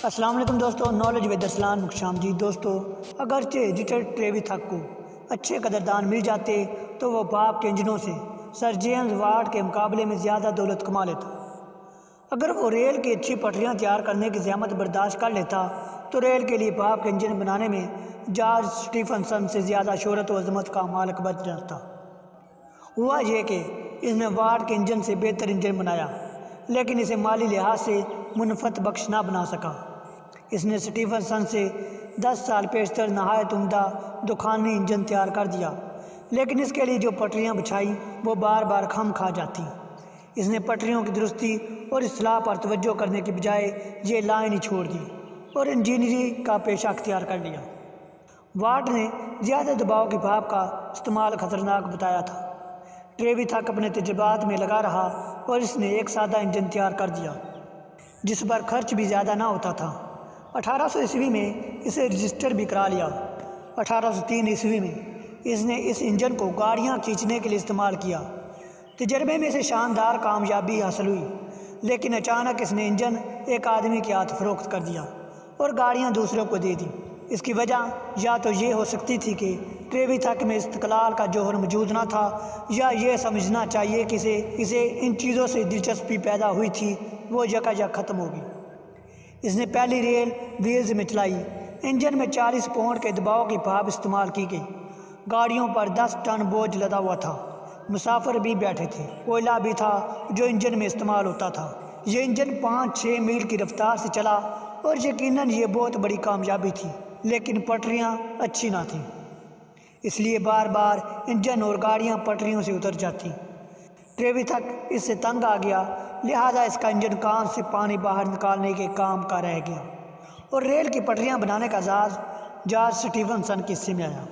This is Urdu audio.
السلام علیکم دوستو، نالج ود اسلام خوش آمدید دوستو۔ اگرچہ ایڈیٹر ٹریوتھ ہک کو اچھے قدردان مل جاتے تو وہ باپ کے انجنوں سے سر جیمز واٹ کے مقابلے میں زیادہ دولت کما لیتا۔ اگر وہ ریل کی اچھی پٹریاں تیار کرنے کی زحمت برداشت کر لیتا تو ریل کے لیے باپ کے انجن بنانے میں جارج سٹیفنسن سے زیادہ شہرت و عظمت کا مالک بن جاتا۔ ہوا یہ کہ اس نے واٹ کے انجن سے بہتر انجن بنایا، لیکن اسے مالی لحاظ سے منفعت بخش نہ بنا سکا۔ اس نے سٹیفنسن سے 10 سال پیشتر نہایت عمدہ دخانی انجن تیار کر دیا، لیکن اس کے لیے جو پٹریاں بچھائیں وہ بار بار خم کھا جاتی۔ اس نے پٹریوں کی درستی اور اصلاح پر توجہ کرنے کی بجائے یہ لائن ہی چھوڑ دی اور انجینئرنگ کا پیشہ اختیار کر لیا۔ واٹ نے زیادہ دباؤ کی بھاپ کا استعمال خطرناک بتایا تھا۔ ٹریوتھ ہک اپنے تجربات میں لگا رہا اور اس نے ایک سادہ انجن تیار کر دیا جس پر خرچ بھی زیادہ نہ ہوتا تھا۔ 1800 عیسوی میں اسے رجسٹر بھی کرا لیا۔ 1803 عیسوی میں اس نے اس انجن کو گاڑیاں کھینچنے کے لیے استعمال کیا۔ تجربے میں اسے شاندار کامیابی حاصل ہوئی، لیکن اچانک اس نے انجن ایک آدمی کے ہاتھ فروخت کر دیا اور گاڑیاں دوسروں کو دے دیں۔ اس کی وجہ یا تو یہ ہو سکتی تھی کہ ٹریوتھ ہک میں استقلال کا جوہر موجود نہ تھا، یا یہ سمجھنا چاہیے کہ اسے ان چیزوں سے دلچسپی پیدا ہوئی تھی وہ یکایک ختم ہوگی۔ اس نے پہلی ریل ویلز میں چلائی۔ انجن میں 40 پاؤنڈ کے دباؤ کی بھاپ استعمال کی گئی۔ گاڑیوں پر 10 ٹن بوجھ لدا ہوا تھا۔ مسافر بھی بیٹھے تھے۔ کوئلہ بھی تھا جو انجن میں استعمال ہوتا تھا۔ یہ انجن 5-6 میل کی رفتار سے چلا اور یقیناً یہ بہت بڑی کامیابی تھی، لیکن پٹریاں اچھی نہ تھیں، اس لیے بار بار انجن اور گاڑیاں پٹریوں سے اتر جاتی۔ ٹریوتھ ہک اس سے تنگ آ گیا، لہذا اس کا انجن کان سے پانی باہر نکالنے کے کام کا رہ گیا اور ریل کی پٹریاں بنانے کا اعزاز جارج سٹیفنسن کے حصے میں آیا۔